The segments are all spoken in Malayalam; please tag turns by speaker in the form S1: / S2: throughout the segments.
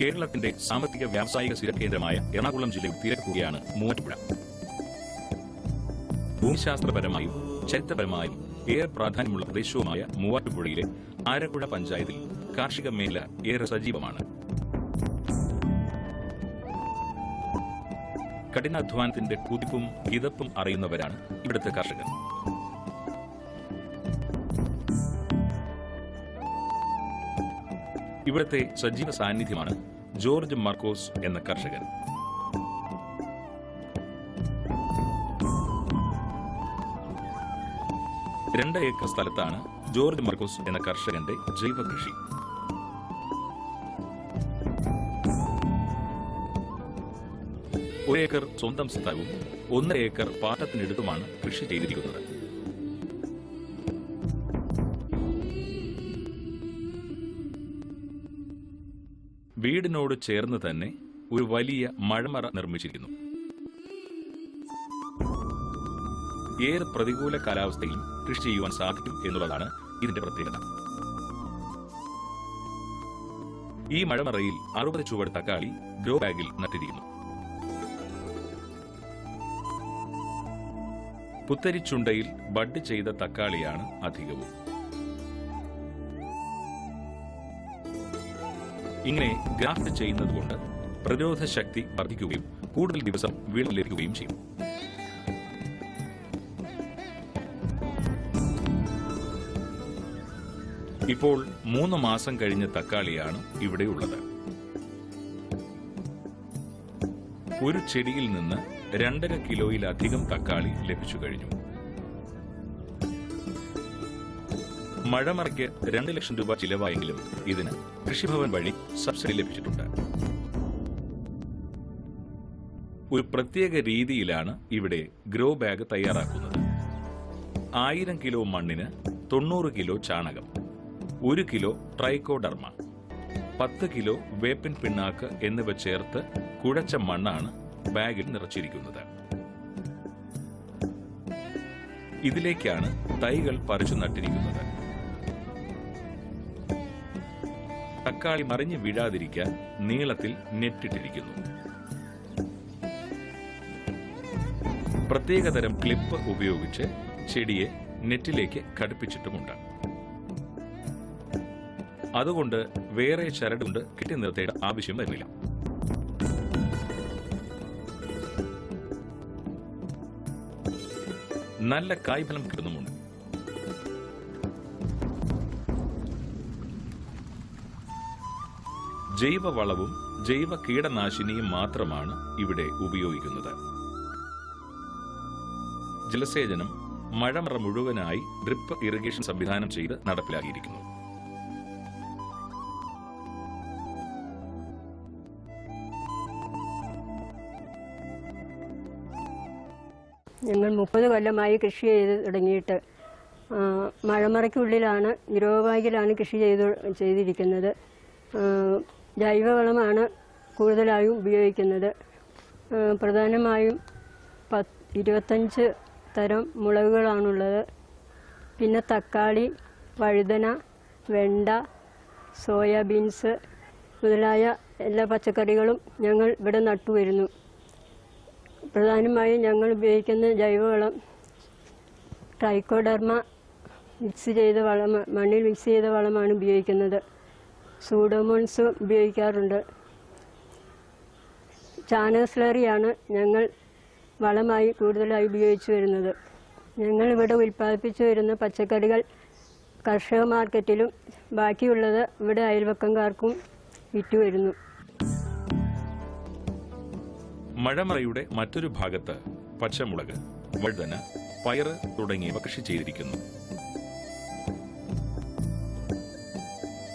S1: കേരളത്തിന്റെ സാമ്പത്തിക വ്യാവസായിക സ്ഥിരകേന്ദ്രമായ എറണാകുളം ജില്ലയിൽ തിരക്കുകയാണ് മൂവാറ്റുപുഴ. ഭൂമിശാസ്ത്രപരമായും ചരിത്രപരമായും ഏറെ പ്രാധാന്യമുള്ള പ്രദേശവുമായ മൂവാറ്റുപുഴയിലെ ആരപ്പുഴ പഞ്ചായത്തിൽ കാർഷിക മേഖല ഏറെ സജീവമാണ്. കഠിനാധ്വാനത്തിന്റെ കുതിപ്പും കിതപ്പും അറിയുന്നവരാണ് ഇവിടുത്തെ കർഷകർ. ഇവിടുത്തെ സജീവ സാന്നിധ്യമാണ് ജോർജ് മാർക്കോസ് എന്ന കർഷകൻ. രണ്ട് ഏക്കർ സ്ഥലത്താണ് ജോർജ് മാർക്കോസ് എന്ന കർഷകന്റെ ജൈവ കൃഷി. ഒരു ഏക്കർ സ്വന്തം സ്ഥലവും 1.5 ഏക്കർ പാട്ടത്തിനെടുത്തുമാണ് കൃഷി ചെയ്തിരിക്കുന്നത്. വീടിനോട് ചേർന്ന് തന്നെ ഒരു വലിയ മഴമറ നിർമ്മിച്ചിരിക്കുന്നു. ഏറെ പ്രതികൂല കാലാവസ്ഥയിൽ കൃഷി ചെയ്യുവാൻ സാധിക്കും എന്നുള്ളതാണ് ഇതിന്റെ പ്രത്യേകത. ഈ മഴമറയിൽ 60 ചുവട് തക്കാളി ഗ്രോ ബാഗിൽ നട്ടിരിക്കുന്നു. പുത്തരിച്ചുണ്ടയിൽ ബഡ് ചെയ്ത തക്കാളിയാണ് അധികവും. ഇങ്ങനെ ഗ്രാഫ്റ്റ് ചെയ്യുന്നതുകൊണ്ട് പ്രതിരോധ ശക്തി വർദ്ധിക്കുകയും കൂടുതൽ ദിവസം വിള ലഭിക്കുകയും ചെയ്യും. ഇപ്പോൾ 3 മാസം കഴിഞ്ഞ തക്കാളിയാണ് ഇവിടെയുള്ളത്. ഒരു ചെടിയിൽ നിന്ന് 2.5 കിലോയിലധികം തക്കാളി ലഭിച്ചു കഴിഞ്ഞു. മഴമറയ്ക്ക് 2 ലക്ഷം രൂപ ചിലവായെങ്കിലും ഇതിന് കൃഷിഭവൻ വഴി സബ്സിഡി ലഭിച്ചിട്ടുണ്ട്. ഒരു പ്രത്യേക രീതിയിലാണ് ഇവിടെ ഗ്രോ ബാഗ് തയ്യാറാക്കുന്നത്. 1000 കിലോ മണ്ണിന് 90 കിലോ ചാണകം, 1 കിലോ ട്രൈക്കോഡർമ, 10 കിലോ വേപ്പിൻ പിണ്ണാക്ക് എന്നിവ ചേർത്ത് കുഴച്ച മണ്ണാണ് ബാഗിൽ നിറച്ചിരിക്കുന്നത്. ഇതിലേക്കാണ് തൈകൾ പറിച്ചു നട്ടിരിക്കുന്നത്. തക്കാളി മറിഞ്ഞു വീഴാതിരിക്കാൻ നീളത്തിൽ നെറ്റിട്ടിരിക്കുന്നു. പ്രത്യേകതരം ക്ലിപ്പ് ഉപയോഗിച്ച് ചെടിയെ നെറ്റിലേക്ക് ഘടിപ്പിച്ചിട്ടുമുണ്ട്. അതുകൊണ്ട് വേറെ ചരടുകൊണ്ട് കെട്ടി നിർത്തേണ്ട ആവശ്യം വരുന്നില്ല. നല്ല കായ്ഫലം കിട്ടുന്നുമുണ്ട്. ജൈവവളവും ജൈവ കീടനാശിനിയും മാത്രമാണ് ഇവിടെ ഉപയോഗിക്കുന്നത്. ജലസേചനം മഴമറ മുഴുവനായി ഡ്രിപ്പ് ഇറിഗേഷൻ സംവിധാനം ചെയ്ത് നടപ്പിലാക്കിയിരിക്കുന്നു.
S2: ഞങ്ങൾ 30 കൊല്ലമായി കൃഷി ചെയ്ത് തുടങ്ങിയിട്ട്. മഴമറയ്ക്കുള്ളിലാണ്, ഗ്രോ ബാഗിലാണ് കൃഷി ചെയ്തിരിക്കുന്നത്. ജൈവവളമാണ് കൂടുതലായും ഉപയോഗിക്കുന്നത്. പ്രധാനമായും 25 തരം മുളകുകളാണുള്ളത്. പിന്നെ തക്കാളി, വഴുതന, വെണ്ട, സോയാബീൻസ് മുതലായ എല്ലാ പച്ചക്കറികളും ഞങ്ങൾ ഇവിടെ നട്ടുവരുന്നു. പ്രധാനമായും ഞങ്ങൾ ഉപയോഗിക്കുന്ന ജൈവവളം ട്രൈക്കോഡർമ മിക്സ് ചെയ്ത വളം, മണ്ണിൽ മിക്സ് ചെയ്ത വളമാണ് ഉപയോഗിക്കുന്നത്. സൂഡോമോൺസ് ഉപയോഗിക്കാറുണ്ട്. ചാണക സ്ലറിയാണ് ഞങ്ങൾ വളമായി കൂടുതലായി ഉപയോഗിച്ചു വരുന്നത്. ഞങ്ങളിവിടെ ഉൽപ്പാദിപ്പിച്ചു വരുന്ന പച്ചക്കറികൾ കർഷക മാർക്കറ്റിലും ബാക്കിയുള്ളത് ഇവിടെ അയൽവക്കംകാർക്കും വിറ്റുവരുന്നു.
S1: മഴമറയുടെ മറ്റൊരു ഭാഗത്ത് പച്ചമുളക്, വഴുതന, പയറ് തുടങ്ങിയവ കൃഷി ചെയ്തിരിക്കുന്നു.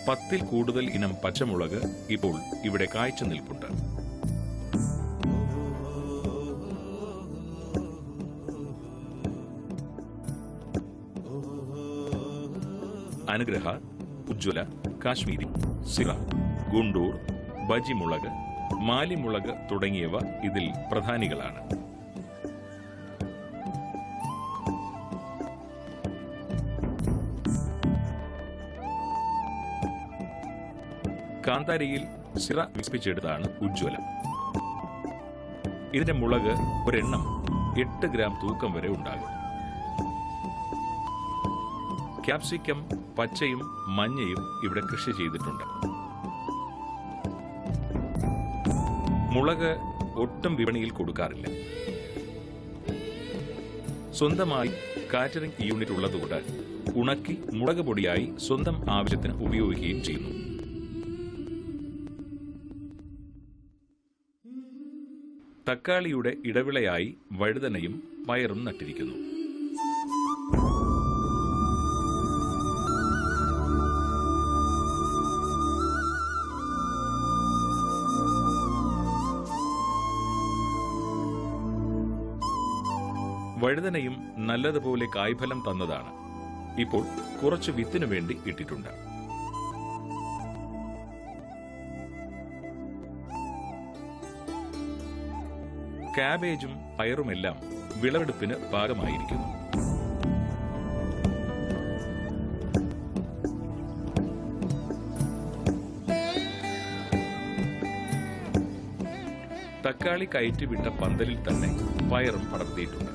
S1: 10ൽ കൂടുതൽ ഇനം പച്ചമുളക് ഇപ്പോൾ ഇവിടെ കായ്ച്ചു നിൽപ്പുണ്ട്. അനുഗ്രഹ, ഉജ്ജ്വല, കാശ്മീരി, സിറ, ഗുണ്ടൂർ, ബജിമുളക്, മാലിമുളക് തുടങ്ങിയവ ഇതിൽ പ്രധാനികളാണ്. കാന്താരിയിൽ സിറ വികസിപ്പിച്ചെടുത്താണ് ഉജ്ജ്വലം. ഇതിന്റെ മുളക് ഒരെണ്ണം 8 ഗ്രാം തൂക്കം വരെ ഉണ്ടാകും. ക്യാപ്സിക്കം പച്ചയും മഞ്ഞയും ഇവിടെ കൃഷി ചെയ്തിട്ടുണ്ട്. മുളക് ഒട്ടും വിപണിയിൽ കൊടുക്കാറില്ല. സ്വന്തമായി കാറ്ററിംഗ് യൂണിറ്റ് ഉള്ളതുകൊണ്ട് ഉണക്കി മുളക് പൊടിയായി സ്വന്തം ആവശ്യത്തിന് ഉപയോഗിക്കുകയും ചെയ്യുന്നു. തക്കാളിയുടെ ഇടവിളയായി വഴുതനയും പയറും നട്ടിരിക്കുന്നു. വഴുതനയും നല്ലതുപോലെ കായ്ഫലം തന്നതാണ്. ഇപ്പോൾ കുറച്ച് വിത്തിനു വേണ്ടി ഇട്ടിട്ടുണ്ട്. കാബേജും പയറുമെല്ലാം വിളവെടുപ്പിന് പാകമായിരിക്കുന്നു. തക്കാളി കയറ്റിവിട്ട പന്തലിൽ തന്നെ പയറും പടർത്തിയിട്ടുണ്ട്.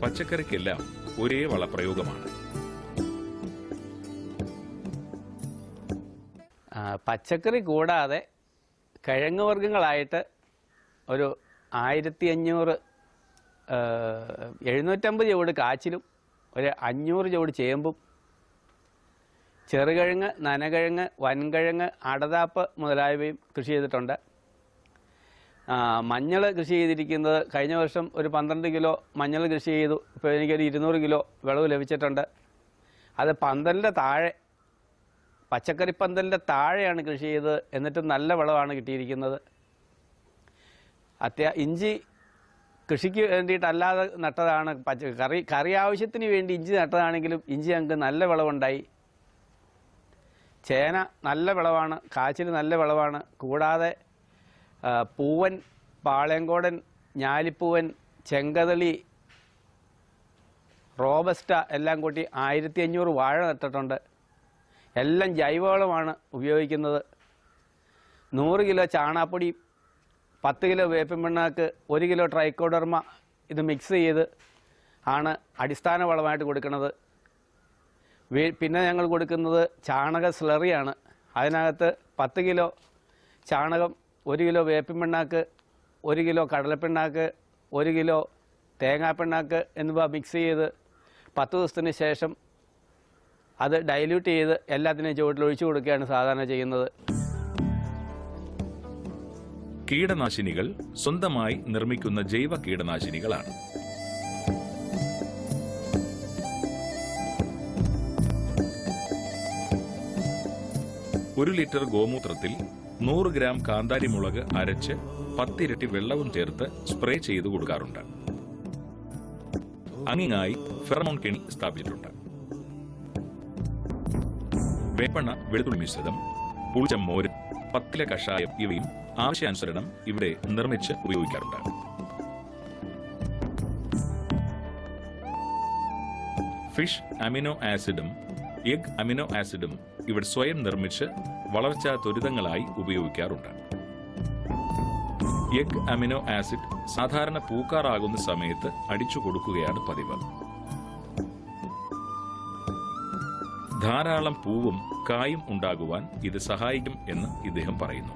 S1: പച്ചക്കറിക്കെല്ലാം ഒരേ വളപ്രയോഗമാണ്.
S3: പച്ചക്കറി കൂടാതെ കിഴങ്ങ് വർഗ്ഗങ്ങളായിട്ട് ഒരു 1500 750 ചുവട് കാച്ചിലും ഒരു 500 ചുവട് ചേമ്പും, ചെറുകിഴങ്ങ്, നനകിഴങ്ങ്, വൻകിഴങ്ങ്, അടതാപ്പ് മുതലായവയും കൃഷി ചെയ്തിട്ടുണ്ട്. മഞ്ഞൾ കൃഷി ചെയ്തിരിക്കുന്നത് കഴിഞ്ഞ വർഷം ഒരു 12 കിലോ മഞ്ഞൾ കൃഷി ചെയ്തു. ഇപ്പോൾ എനിക്കൊരു 200 കിലോ വിളവ് ലഭിച്ചിട്ടുണ്ട്. അത് പന്തലിൻ്റെ താഴെ, പച്ചക്കറി പന്തലിൻ്റെ താഴെയാണ് കൃഷി ചെയ്തത്. എന്നിട്ടും നല്ല വിളവാണ് കിട്ടിയിരിക്കുന്നത്. ഇഞ്ചി കൃഷിക്ക് വേണ്ടിയിട്ടല്ലാതെ നട്ടതാണ്. കറി ആവശ്യത്തിന് വേണ്ടി ഇഞ്ചി നട്ടതാണെങ്കിലും ഇഞ്ചി ഞങ്ങൾക്ക് നല്ല വിളവുണ്ടായി. ചേന നല്ല വിളവാണ്, കാച്ചിൽ നല്ല വിളവാണ്. കൂടാതെ പൂവൻ, പാളയംകോടൻ, ഞാലിപ്പൂവൻ, ചെങ്കതളി, റോബസ്റ്റ എല്ലാം കൂട്ടി 1500 വാഴ നട്ടിട്ടുണ്ട്. എല്ലാം ജൈവവളമാണ് ഉപയോഗിക്കുന്നത്. 100 കിലോ ചാണാപ്പൊടി, 10 കിലോ വേപ്പിൻ പിണ്ണാക്ക്, 1 കിലോ ട്രൈക്കോഡർമ ഇത് മിക്സ് ചെയ്ത് ആണ് അടിസ്ഥാന വളമായിട്ട് കൊടുക്കുന്നത്. പിന്നെ ഞങ്ങൾ കൊടുക്കുന്നത് ചാണക സ്ലറിയാണ്. അതിനകത്ത് 10 കിലോ ചാണകം, 1 കിലോ വേപ്പിൻ പിണ്ണാക്ക്, 1 കിലോ കടലപ്പിണ്ണാക്ക്, 1 കിലോ തേങ്ങാപ്പിണ്ണാക്ക് എന്നിവ മിക്സ് ചെയ്ത് 10 ദിവസത്തിന് ശേഷം അത് ഡൈല്യൂട്ട് ചെയ്ത് എല്ലാത്തിനെയും ചുവട്ടിൽ ഒഴിച്ചു കൊടുക്കുകയാണ് സാധാരണ ചെയ്യുന്നത്.
S1: കീടനാശിനികൾ സ്വന്തമായി നിർമ്മിക്കുന്ന ജൈവ കീടനാശിനികളാണ്. ഒരു ലിറ്റർ ഗോമൂത്രത്തിൽ 100 ഗ്രാം കാന്താരി മുളക് അരച്ച് 10 ഇരട്ടി വെള്ളവും ചേർത്ത് സ്പ്രേ ചെയ്തു കൊടുക്കാറുണ്ട്. അങ്ങിങ്ങായി ഫെറമോൺ കെണി സ്ഥാപിച്ചിട്ടുണ്ട്. വേപ്പെണ്ണ, വെളുത്തുള്ളി മിശ്രിതം, പുളിച്ച മോര്, പത്തില കഷായം ഇവയും ആവശ്യാനുസരണം ഇവിടെ നിർമ്മിച്ച് ഉപയോഗിക്കാറുണ്ട്. ഫിഷ് അമിനോ ആസിഡും എഗ് അമിനോ ആസിഡും ഇവിടെ സ്വയം നിർമ്മിച്ച് വളർച്ചാ ത്വരിതങ്ങളായി ഉപയോഗിക്കാറുണ്ട്. എഗ് അമിനോ ആസിഡ് സാധാരണ പൂക്കാറാകുന്ന സമയത്ത് അടിച്ചു കൊടുക്കുകയാണ് പതിവ്. ധാരാളം പൂവും കായും ഉണ്ടാകുവാൻ ഇത് സഹായിക്കും എന്ന് ഇദ്ദേഹം പറയുന്നു.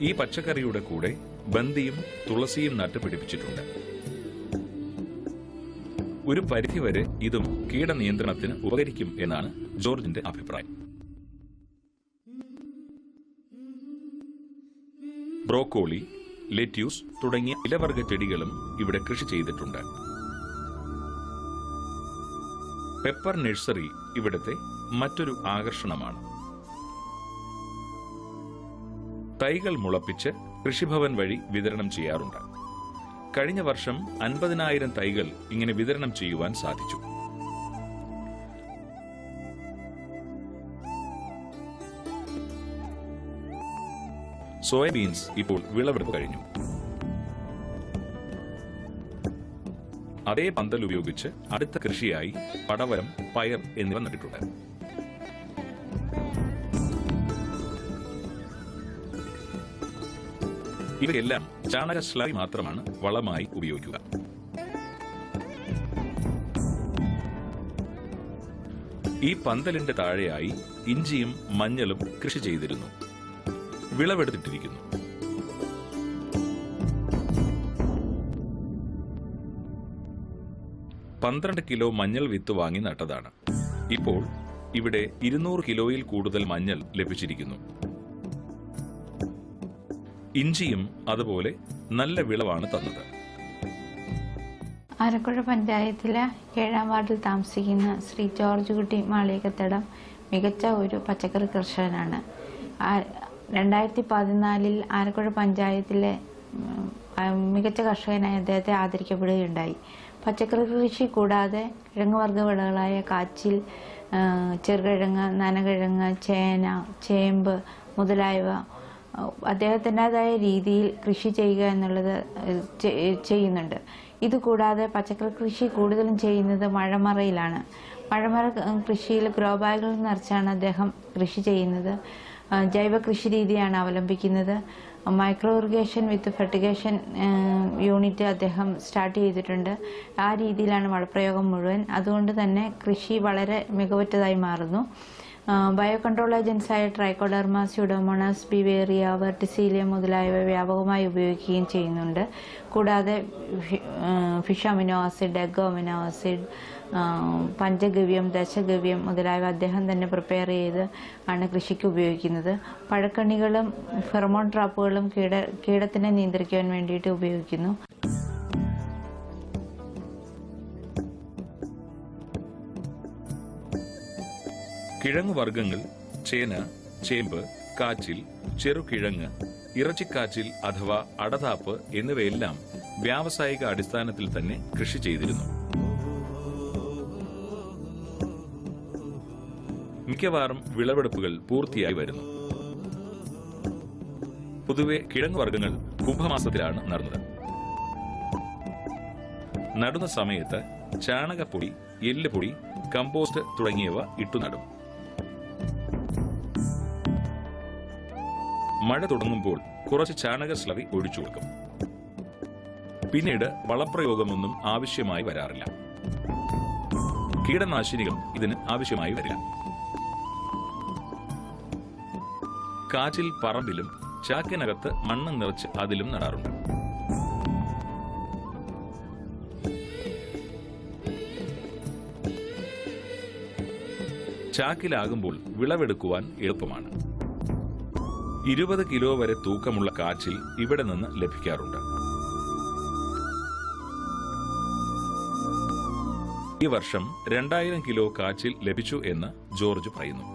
S1: ഈ പച്ചക്കറിയുടെ കൂടെ ബന്ദിയും തുളസിയും നട്ടുപിടിപ്പിച്ചിട്ടുണ്ട്. ഒരു പരിധിവരെ ഇതും കീടനിയന്ത്രണത്തിന് ഉപകരിക്കും എന്നാണ് ജോർജിന്റെ അഭിപ്രായം. ബ്രോക്കോളി, ലെറ്റ്യൂസ് തുടങ്ങിയ ഇലവർഗ ചെടികളും ഇവിടെ കൃഷി ചെയ്തിട്ടുണ്ട്. പെപ്പർ നഴ്സറി ഇവിടുത്തെ മറ്റൊരു ആകർഷണമാണ്. തൈകൾ മുളപ്പിച്ച് കൃഷിഭവൻ വഴി വിതരണം ചെയ്യാറുണ്ട്. കഴിഞ്ഞ വർഷം 50,000 തൈകൾ ഇങ്ങനെ വിതരണം ചെയ്യുവാൻ സാധിച്ചു. സോയാബീൻസ് ഇപ്പോൾ വിളവെടുപ്പ് കഴിഞ്ഞു. അതേ പന്തൽ ഉപയോഗിച്ച് അടുത്ത കൃഷിയായി പടവലം, പയർ എന്നിവ നട്ടിട്ടുണ്ട്. ഇവയെല്ലാം ചാണക സ്ലറി മാത്രമാണ് വളമായി ഉപയോഗിക്കുക. ഈ പന്തലിന്റെ താഴെയായി ഇഞ്ചിയും മഞ്ഞളും കൃഷി ചെയ്തിരുന്നു. വിളവെടുത്തിട്ടിരിക്കുന്നു. $12 കിലോ മഞ്ഞൾ വിത്ത് വാങ്ങി നട്ടതാണ്. ഇപ്പോൾ ഇവിടെ 200 കിലോയിൽ കൂടുതൽ മഞ്ഞൾ ലഭിച്ചിരിക്കുന്നു. ഇഞ്ചിയും അതുപോലെ നല്ല വിളവാണ് തന്നത്.
S4: ആലക്കുഴ പഞ്ചായത്തിലെ 7-ാം വാർഡിൽ താമസിക്കുന്ന ശ്രീ ജോർജ് കുട്ടി മാളികത്തടം മികച്ച ഒരു പച്ചക്കറി കർഷകനാണ്. 2014 ആലക്കുഴ പഞ്ചായത്തിലെ മികച്ച കർഷകനായി അദ്ദേഹത്തെ ആദരിക്കപ്പെടുകയുണ്ടായി. പച്ചക്കറി കൃഷി കൂടാതെ കിഴങ്ങുവർഗ്ഗ വിളകളായ കാച്ചിൽ, ചെറുകിഴങ്ങ്, നനകിഴങ്ങ്, ചേന, ചേമ്പ് മുതലായവ അദ്ദേഹത്തിൻ്റെതായ രീതിയിൽ കൃഷി ചെയ്യുക എന്നുള്ളത് ചെയ്യുന്നുണ്ട്. ഇതുകൂടാതെ പച്ചക്കറി കൃഷി കൂടുതലും ചെയ്യുന്നത് മഴമറയിലാണ്. മഴമറ കൃഷിയിൽ ഗ്രോ ബാഗുകൾ നിറച്ചാണ് അദ്ദേഹം കൃഷി ചെയ്യുന്നത്. ജൈവ കൃഷി രീതിയാണ് അവലംബിക്കുന്നത്. മൈക്രോ ഇറിഗേഷൻ വിത്ത് ഫെർട്ടിഗേഷൻ യൂണിറ്റ് അദ്ദേഹം സ്റ്റാർട്ട് ചെയ്തിട്ടുണ്ട്. ആ രീതിയിലാണ് വളപ്രയോഗം മുഴുവൻ. അതുകൊണ്ട് തന്നെ കൃഷി വളരെ മികവുറ്റതായി മാറുന്നു. ബയോ കൺട്രോൾ ഏജൻസായ ട്രൈക്കോഡെർമ, സ്യൂഡോമോണാസ്, ബിവേറിയ, വെർട്ടിസീലിയം മുതലായവ വ്യാപകമായി ഉപയോഗിക്കുകയും ചെയ്യുന്നുണ്ട്. കൂടാതെ fish amino acid, egg amino acid, പഞ്ചഗവ്യം, ദശഗവ്യം മുതലായവ അദ്ദേഹം തന്നെ പ്രിപ്പയർ ചെയ്ത് ആണ് കൃഷിക്ക് ഉപയോഗിക്കുന്നത്. പഴക്കണികളും ഫെറമോൺ ട്രാപ്പുകളും കീടത്തിനെ നിയന്ത്രിക്കാൻ വേണ്ടിയിട്ട് ഉപയോഗിക്കുന്നു.
S1: കിഴങ്ങുവർഗ്ഗങ്ങൾ ചേന, ചേമ്പ്, കാച്ചിൽ, ചെറുകിഴങ്ങ്, ഇറച്ചിക്കാച്ചിൽ അഥവാ അടതാപ്പ് എന്നിവയെല്ലാം വ്യാവസായിക അടിസ്ഥാനത്തിൽ തന്നെ കൃഷി ചെയ്തിരുന്നു. മിക്കവാറും വിളവെടുപ്പുകൾ പൂർത്തിയായി വരുന്നു. പൊതുവെ കിഴങ്ങുവർഗ്ഗങ്ങൾ കുംഭമാസത്തിലാണ് നടുന്നത്. നടുന്ന സമയത്ത് ചാണകപ്പൊടി, എല്ലുപൊടി, കമ്പോസ്റ്റ് തുടങ്ങിയവ ഇട്ടു നടും. മഴ തുടങ്ങുമ്പോൾ കുറച്ച് ചാണക സ്ലറി ഒഴിച്ചു കൊടുക്കും. പിന്നീട് വളപ്രയോഗമൊന്നും ആവശ്യമായി വരാറില്ല. കീടനാശിനികൾ ഇതിന് ആവശ്യമായി വരില്ല. കാച്ചിൽ പറമ്പിലും ചാക്കിനകത്ത് മണ്ണ് നിറച്ച് അതിലും നടാറുണ്ട്. ചാക്കിലാകുമ്പോൾ വിളവെടുക്കുവാൻ എളുപ്പമാണ്. 20 കിലോ വരെ തൂക്കമുള്ള കാച്ചിൽ ഇവിടെ നിന്ന് ലഭിക്കാറുണ്ട്. ഈ വർഷം 2000 കിലോ കാച്ചിൽ ലഭിച്ചു എന്ന് ജോർജ് പറയുന്നു.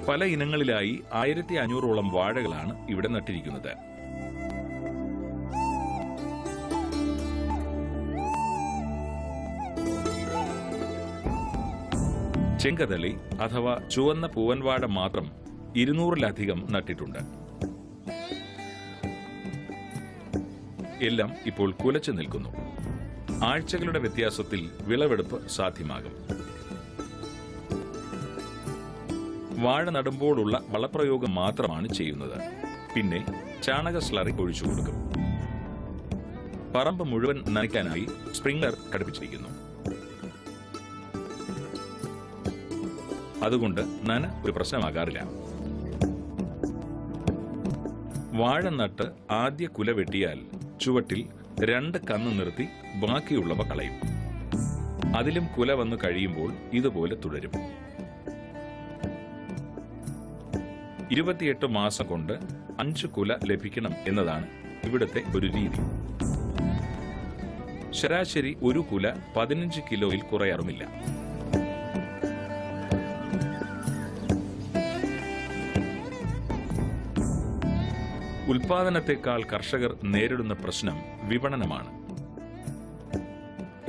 S1: പല ഇനങ്ങളിലായി 1500ഓളം വാഴകളാണ് ഇവിടെ നട്ടിരിക്കുന്നത്. ചെങ്കതളി അഥവാ ചുവന്ന പൂവൻവാഴ മാത്രം 200-ലധികം നട്ടിട്ടുണ്ട്. എല്ലാം ഇപ്പോൾ കുലച്ചു നിൽക്കുന്നു. ആഴ്ചകളുടെ വ്യത്യാസത്തിൽ വിളവെടുപ്പ് സാധ്യമാകും. വാഴ നടുമ്പോഴുള്ള വളപ്രയോഗം മാത്രമാണ് ചെയ്യുന്നത്. പിന്നെ ചാണക സ്ലറി ഒഴിച്ചു കൊടുക്കും. പറമ്പ് മുഴുവൻ നനയ്ക്കാനായി സ്പ്രിംഗ്ലർ ഘടിപ്പിച്ചിരിക്കുന്നു. അതുകൊണ്ട് നന ഒരു പ്രശ്നമാകാറില്ല. വാഴ നട്ട് ആദ്യ കുല വെട്ടിയാൽ ചുവട്ടിൽ 2 കന്ന് നിർത്തി ബാക്കിയുള്ളവ കളയും. അതിലും കുല വന്നു കഴിയുമ്പോൾ ഇതുപോലെ തുടരും. 28 മാസം കൊണ്ട് 5 കുല ലഭിക്കണം എന്നതാണ് ഇവിടുത്തെ ഒരു രീതി. ശരാശരി ഒരു കുല 15 കിലോയിൽ കുറയാറുമില്ല. ഉൽപാദനത്തെക്കാൾ കർഷകർ നേരിടുന്ന പ്രശ്നം വിപണനമാണ്.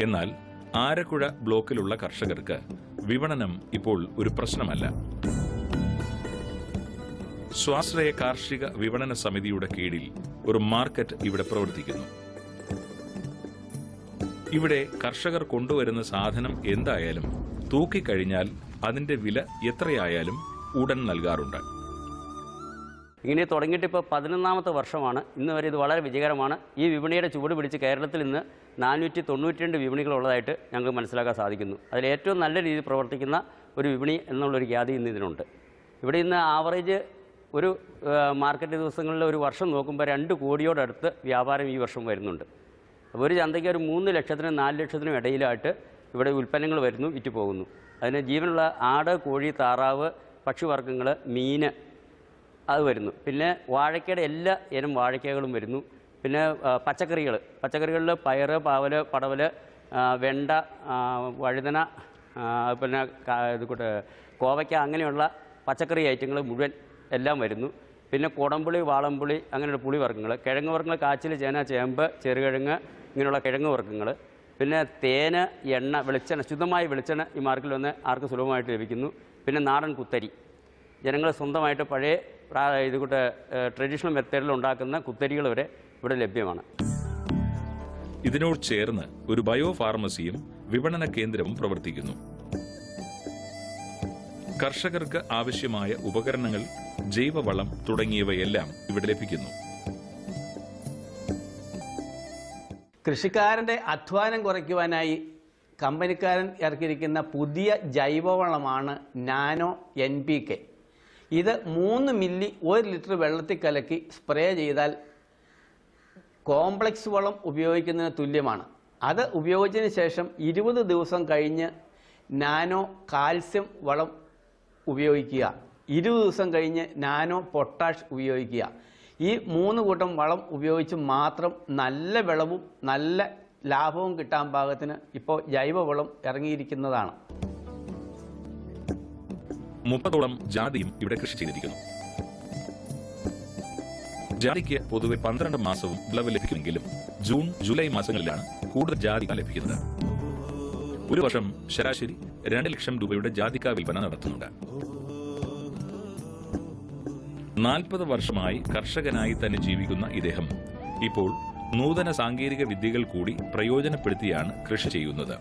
S1: എന്നാൽ ആരക്കുഴ ബ്ലോക്കിലുള്ള കർഷകർക്ക് വിപണനം ഇപ്പോൾ ഒരു പ്രശ്നമല്ല. സ്വാശ്രയ കാർഷിക വിപണന സമിതിയുടെ കീഴിൽ ഒരു മാർക്കറ്റ് ഇവിടെ പ്രവർത്തിക്കുന്നു. ഇവിടെ കർഷകർ കൊണ്ടുവരുന്ന സാധനം എന്തായാലും തൂക്കിക്കഴിഞ്ഞാൽ അതിന്റെ വില എത്രയായാലും ഉടൻ നൽകാറുണ്ട്.
S5: ഇങ്ങനെ തുടങ്ങിയിട്ട് ഇപ്പോൾ 11ാമത്തെ വർഷമാണ്. ഇന്ന് വരെ ഇത് വളരെ വിജയകരമാണ്. ഈ വിപണിയുടെ ചുവട് പിടിച്ച് കേരളത്തിൽ ഇന്ന് 492 വിപണികളുള്ളതായിട്ട് ഞങ്ങൾക്ക് മനസ്സിലാക്കാൻ സാധിക്കുന്നു. അതിൽ ഏറ്റവും നല്ല രീതിയിൽ പ്രവർത്തിക്കുന്ന ഒരു വിപണി എന്നുള്ളൊരു ഖ്യാതി ഇന്ന് ഇതിനുണ്ട്. ഇവിടെ ഇന്ന് ആവറേജ് ഒരു മാർക്കറ്റ് ദിവസങ്ങളിൽ ഒരു വർഷം നോക്കുമ്പോൾ 2 കോടിയോടടുത്ത് വ്യാപാരം ഈ വർഷം വരുന്നുണ്ട്. അപ്പോൾ ഒരു ചന്തയ്ക്ക് ഒരു 3 ലക്ഷത്തിനും 4 ലക്ഷത്തിനും ഇടയിലായിട്ട് ഇവിടെ ഉൽപ്പന്നങ്ങൾ വരുന്നു, വിറ്റ് പോകുന്നു. അതിന് ജീവനുള്ള ആട്, കോഴി, താറാവ്, പക്ഷിവർഗ്ഗങ്ങൾ, മീൻ അത് വരുന്നു. പിന്നെ വാഴയ്ക്കയുടെ എല്ലാ ഇനം വാഴയ്ക്കകളും വരുന്നു. പിന്നെ പച്ചക്കറികളിൽ പയറ്, പാവൽ, പടവൽ, വെണ്ട, വഴുതന, പിന്നെ കോവയ്ക്ക അങ്ങനെയുള്ള പച്ചക്കറി ഐറ്റങ്ങൾ മുഴുവൻ എല്ലാം വരുന്നു. പിന്നെ കുടംപുളി, വാളംപുളി അങ്ങനെയുള്ള പുളിവർഗ്ഗങ്ങൾ, കിഴങ്ങ് വർഗ്ഗങ്ങൾ, കാച്ചിൽ, ചേന, ചേമ്പ്, ചെറുകിഴങ്ങ് ഇങ്ങനെയുള്ള കിഴങ്ങ് വർഗ്ഗങ്ങൾ, പിന്നെ തേന്, എണ്ണ, വെളിച്ചെണ്ണ, ശുദ്ധമായ വെളിച്ചെണ്ണ ഈ മാർക്കറ്റിൽ വന്ന് ആർക്കും സുലഭമായിട്ട് ലഭിക്കുന്നു. പിന്നെ നാടൻ കുത്തരി, ജനങ്ങൾ സ്വന്തമായിട്ട് പഴയ ഇതുകൂട്ട് ട്രഡീഷണൽ മെത്തേഡിൽ ഉണ്ടാക്കുന്ന കുത്തരികൾ വരെ ഇവിടെ ലഭ്യമാണ്.
S1: ഇതിനോട് ചേർന്ന് ഒരു ബയോ ഫാർമസിയും വിപണന കേന്ദ്രവും പ്രവർത്തിക്കുന്നു. കർഷകർക്ക് ആവശ്യമായ ഉപകരണങ്ങൾ, ജൈവവളം തുടങ്ങിയവയെല്ലാം ഇവിടെ ലഭിക്കുന്നു.
S3: കൃഷിക്കാരൻ്റെ അധ്വാനം കുറയ്ക്കുവാനായി കമ്പനിക്കാരൻ ഇറക്കിയിരിക്കുന്ന പുതിയ ജൈവവളമാണ് നാനോ NPK. ഇത് 3 മില്ലി 1 ലിറ്റർ വെള്ളത്തിൽ കലക്കി സ്പ്രേ ചെയ്താൽ കോംപ്ലക്സ് വളം ഉപയോഗിക്കുന്നതിന് തുല്യമാണ്. അത് ഉപയോഗിച്ചതിന് ശേഷം 20 ദിവസം കഴിഞ്ഞ് നാനോ കാൽസ്യം വളം ഉപയോഗിക്കുക. 20 ദിവസം കഴിഞ്ഞ് നാനോ പൊട്ടാഷ് ഉപയോഗിക്കുക. ഈ 3 കൂട്ടം വളം ഉപയോഗിച്ച് മാത്രം നല്ല വിളവും നല്ല ലാഭവും കിട്ടാൻ പാകത്തിന് ഇപ്പോൾ ജൈവവളം ഇറങ്ങിയിരിക്കുന്നതാണ്.
S1: 30ഓളം ജാതിയും ഇവിടെ കൃഷി ചെയ്തിരിക്കുന്നു. ജാതിക്ക് പൊതുവെ 12 മാസവും വിളവ് ലഭിക്കുമെങ്കിലും ജൂൺ, ജൂലൈ മാസങ്ങളിലാണ് കൂടുതൽ ജാതിക്ക ലഭിക്കുന്നത്. ഒരു വർഷം ശരാശരി 2 ലക്ഷം രൂപയുടെ ജാതിക്ക വിൽപ്പന നടത്തുന്നുണ്ട്. 40 വർഷമായി കർഷകനായി തന്നെ ജീവിക്കുന്ന ഇദ്ദേഹം ഇപ്പോൾ നൂതന സാങ്കേതിക വിദ്യകൾ കൂടി പ്രയോജനപ്പെടുത്തിയാണ് കൃഷി ചെയ്യുന്നത്.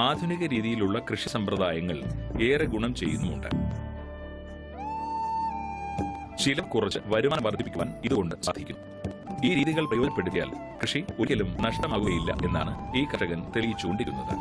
S1: ആധുനിക രീതിയിലുള്ള കൃഷി സമ്പ്രദായങ്ങൾ ഏറെ ഗുണം ചെയ്യുന്നുമുണ്ട്. ചിലവ് കുറച്ച് വരുമാനം വർദ്ധിപ്പിക്കുവാൻ ഇതുകൊണ്ട് സാധിക്കും. ഈ രീതികൾ പ്രയോജനപ്പെടുത്തിയാൽ കൃഷി ഒരിക്കലും നഷ്ടമാവുകയില്ല എന്നാണ് ഈ കർഷകൻ തെളിയിച്ചുകൊണ്ടിരുന്നത്.